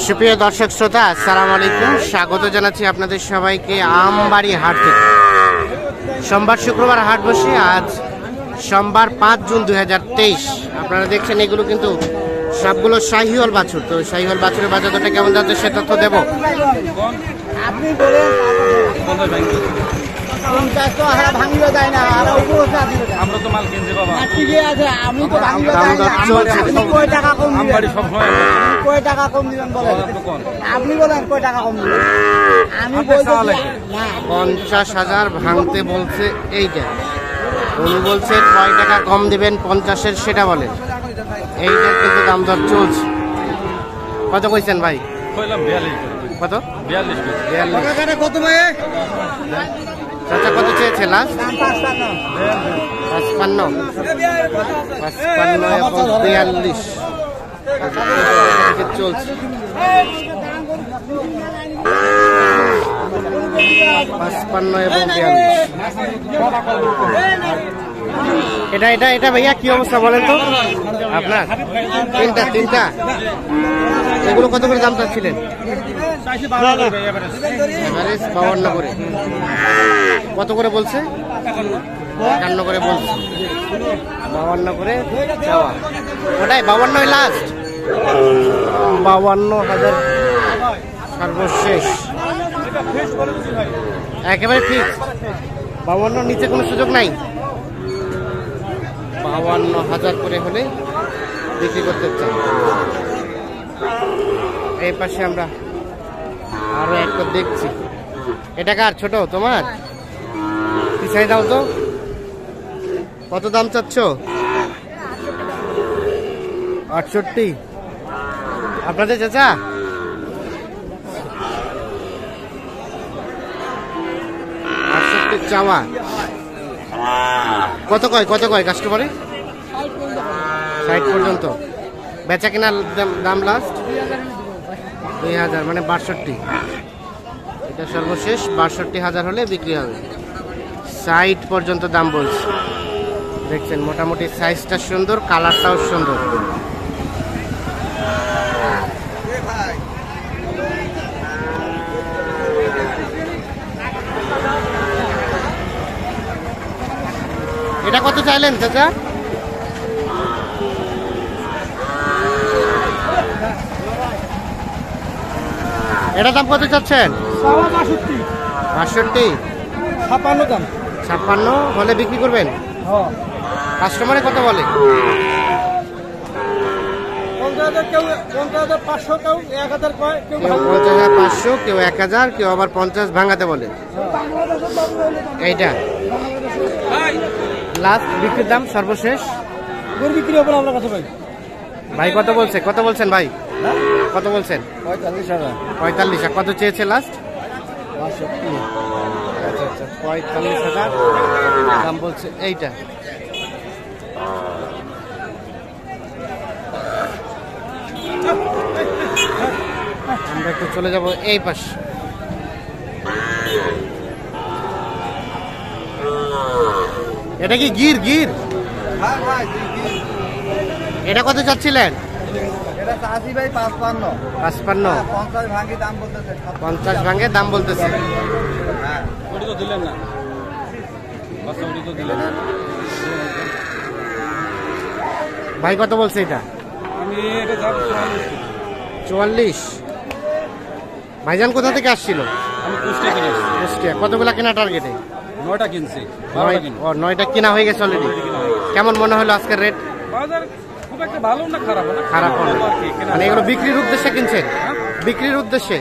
সুপ্রিয় দর্শক শ্রোতা, আসসালামু আলাইকুম। স্বাগত জানাচ্ছি আপনাদের সবাইকে আমবাড়ি হাট থেকে। সোমবার শুক্রবার হাট বসে। আজ সোমবার 5 জুন 2023। আপনারা দেখছেন এগুলো কিন্তু সবগুলো শাহিওয়াল বাছুর। তো শাহিওয়াল বাছুরের বাজার দরটা কেমন যাচ্ছে সে তথ্য দেবো। আপনি বলেন কয় টাকা কম দিবেন? আমি 50,000 ভাঙতে বলছে। এইটা উনি বলছে কয় টাকা কম দিবেন 50-এর সেটা বলেন। এইটার কিন্তু দাম দর চলছে। কত কইছেন ভাই? কত? 42। কত ভাই? চাচা কত চেয়েছে লাস্ট? 55 এবং 42 চলছে। 55 এবং 42। এটা ভাইয়া কি অবস্থা বলেন তো আপনার? তিনটা এগুলো কত করে দাম চাচ্ছিলেন? 52 করে। কত করে বলছে? 51 করে বলছে। 52 করে চাওয়া। ওটাই 52 লাস্ট। 52,000 সর্বশেষ, একেবারে ফিক্স। 52 নিচে কোনো সুযোগ নাই। 52,000 করে হলে বিক্রি করতে চাই। এই পাশে আমরা আরো একটা দেখছি। এটা কার? ছোট তোমার? পিছাই দাও তো। কত দাম চাচ্ছ? 68 আপনাদের চাচা? চাওয়া। কত কয় কাস্টমারে? 60 পর্যন্ত। বেচা কেনার দাম লাস্ট 2000, মানে 62। এটা সর্বশেষ 62,000 হলে বিক্রি হবে। 60 পর্যন্ত দাম বলছে। দেখছেন মোটামুটি সাইজটা সুন্দর, কালারটাও সুন্দর। এটা কত চাইলেন চাচা? এটা দাম কত চাচ্ছেন? 62। 56 দাম। 56 হলে বিক্রি করবেন? কাস্টমারে কত বলে? 50,500, কেউ 1000 কয়, কেউ 50,500, কেউ 1000, কেউ আবার 50 ভাঙাতে বলে। এইটা লাস্ট বিক্রির দাম সর্বশেষ বিক্রি হবে আপনার কাছে ভাই? ভাই কত বলছেন ভাই? কত বলছেন? 45,000। 45। কত চেয়েছে লাস্ট? 62। আচ্ছা, 45,000 দাম বলছে। এইটা আমরা একটু চলে যাব এই পাশে। এটা কি গির? এটা কত চাচ্ছিলেন? এটা 80 ভাই 55। 55। 50 ভাঙে দাম বলতেছে। 50 ভাঙে দাম বলতেছে। ওটি তো দিলেন না। বাসা ওটি তো দিলেন না। ভাই কত বলছে এটা? আমি এটা দাম 44। ভাইজান কোথা থেকে আসছিল? আমি কুষ্টিয়া কিনে আসছি। কুষ্টিয়া। কতগুলা কেনা টার্গেটে? 9টা কিনছি। 9টা কেনা হয়ে গেছে অলরেডি। কেমন মনে হলো আজকের রেট? বাজার খুব একটা ভালো না খারাপ না? খারাপ না। মানে এগুলো বিক্রির উদ্দেশ্যে কিনছেন? বিক্রির উদ্দেশ্যে?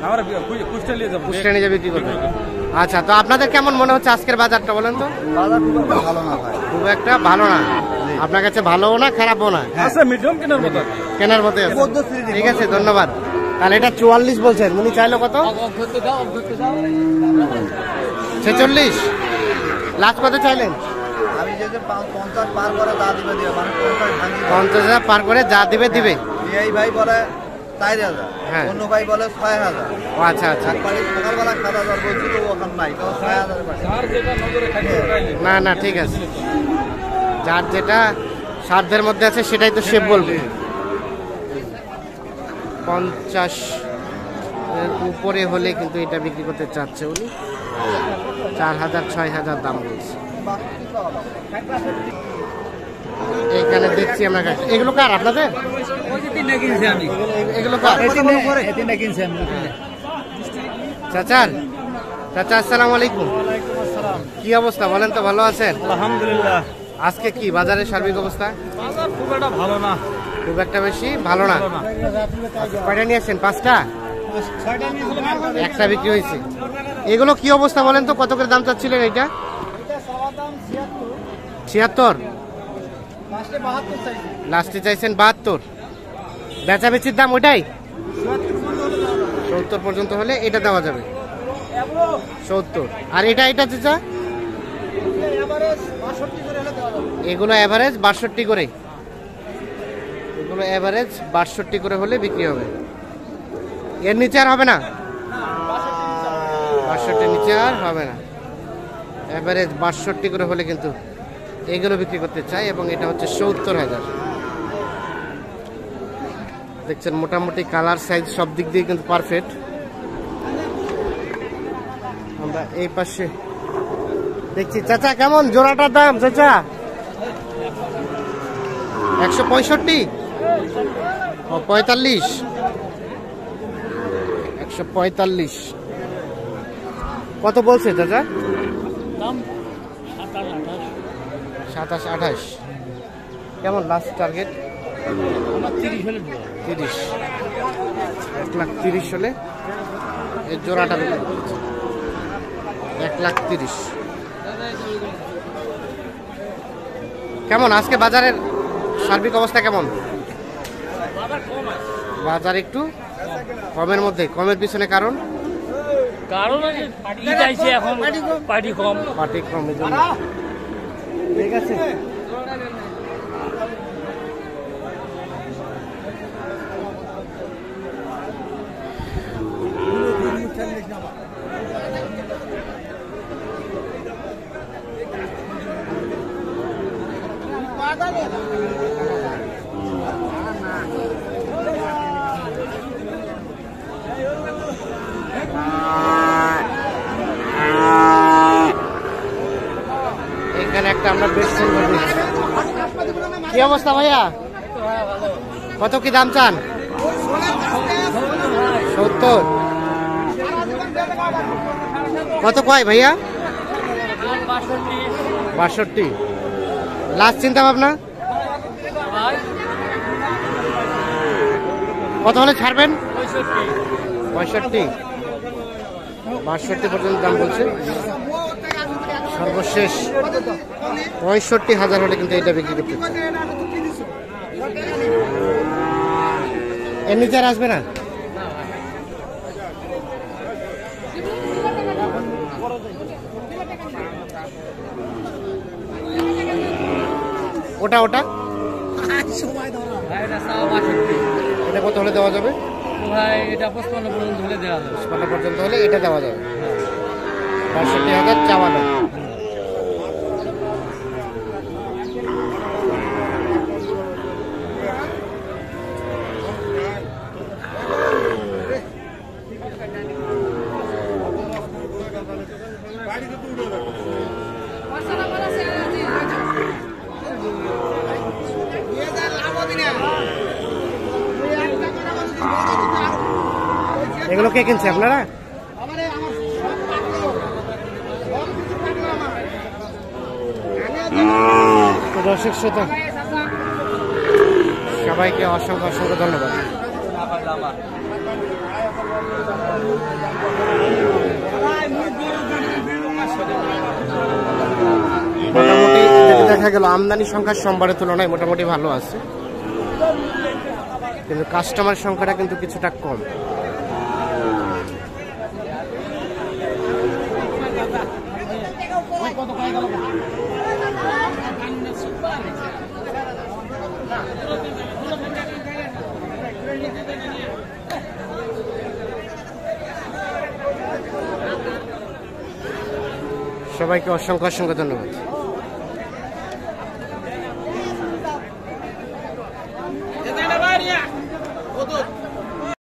আমরা কুষ্টিয়া নিয়ে যাবো। কুষ্টিয়া নিয়ে বিক্রি করবেন। আচ্ছা, তো আপনাদের কেমন মনে হচ্ছে আজকের বাজারটা বলেন তো? বাজার খুব একটা ভালো না ভাই। খুব একটা ভালো না। আপনার কাছে ভালোও না খারাপও না? আচ্ছা, মিডিয়াম কেনার মতো। কেনার মতো আছে। ঠিক আছে, ধন্যবাদ। তাহলে এটা 44 বলছেন। উনি চাইলো কত? 46। লাস্ট কত চাইলেন? আমি যদি 50 পার করে যা দিবে দিবে, মানে 50,000 পার করে যা দিবে দিবে। এই ভাই বলে 4000, হ্যাঁ। অন্য ভাই বলে 6000। ও আচ্ছা। সকালবেলা 7000 বলছিল, ওখান নাই, তো 6000। না ঠিক আছে, যার যেটা সাধ্যের মধ্যে আছে সেটাই তো সে বলবে। 50 এর উপরে হলে কিন্তু এটা বিক্রি করতে চাচ্ছে উনি। 4000 6000 দাম বলছে। এখানে দেখছি আমরা এগুলো কার আপনাদের? এগুলো কার? চাচার? চাচা আসসালামু আলাইকুম। কি অবস্থা বলেন তো, ভালো আছেন? আলহামদুলিল্লাহ। আজকে কি বাজারের সার্বিক অবস্থা? বাজার খুব একটা ভালো না। খুব একটা বেশি ভালো না। কয়টা নিয়েছেন? 5টা? একটা বিক্রি হয়েছে। এগুলো কি অবস্থা বলেন তো, কত করে দাম চাচ্ছিলেন এটা? 76, লাস্টে চাইছেন 72। বেচাবেচির দাম ওইটাই 70 পর্যন্ত হলে এটা দেওয়া যাবে। 70। আর এটা চাচা? এগুলো এভারেজ 62 করে। এগুলো এভারেজ 62 করে হলে বিক্রি হবে। এর নিচে আর হবে না? 62 নিচে আর হবে না। এভারেজ 62 করে হলে কিন্তু এগুলো বিক্রি করতে চাই। এবং এটা হচ্ছে 70,000। দেখছেন মোটামুটি কালার সাইজ সব দিক দিয়ে কিন্তু পারফেক্ট। আমরা এই পাশে দেখছি। চাচা কেমন জোড়াটার দাম চাচা? 165? 45? 145 কত বলছে চাচা? 27 28। কেমন লাস্ট টার্গেট? 30। 1,30,000 হলে এই জোড়াটা বিক্রি করছে। 1,30,000। কেমন আজকে বাজারের সার্বিক অবস্থা কেমন? বাজার একটু কমের মধ্যে। কমের পিছনে কারণ? এখন পার্টি কম। পার্টি কম, এই জন্য। ঠিক আছে। এখানে একটা আমরা বেশ সুন্দর দেখছি। কি অবস্থা ভাইয়া? কত কি দাম চান? 70। কত কয় ভাইয়া? 62। লাস্ট চিন্তা ভাবনা কত হলে ছাড়বেন? 65। 62 পর্যন্ত দাম বলছে। সর্বশেষ 65,000 হলে কিন্তু এটা বিক্রি করতে। এর নিচে আর আসবে না? ওটা ওটা এটা কত হলে দেওয়া যাবে? ভাই এটা 55 পর্যন্ত হলে দেওয়া যাবে। 55 পর্যন্ত হলে এটা দেওয়া যাবে। 65,000 চাওয়া দাম। এগুলো কে কিনছে আপনারা? দর্শক শ্রোতা সবাইকে অসংখ্য অসংখ্য ধন্যবাদ। মোটামুটি দেখা গেল আমদানি সংখ্যা সোমবারের তুলনায় মোটামুটি ভালো আছে, কিন্তু কাস্টমার সংখ্যাটা কিন্তু কিছুটা কম। সবাইকে অসংখ্য অসংখ্য ধন্যবাদ।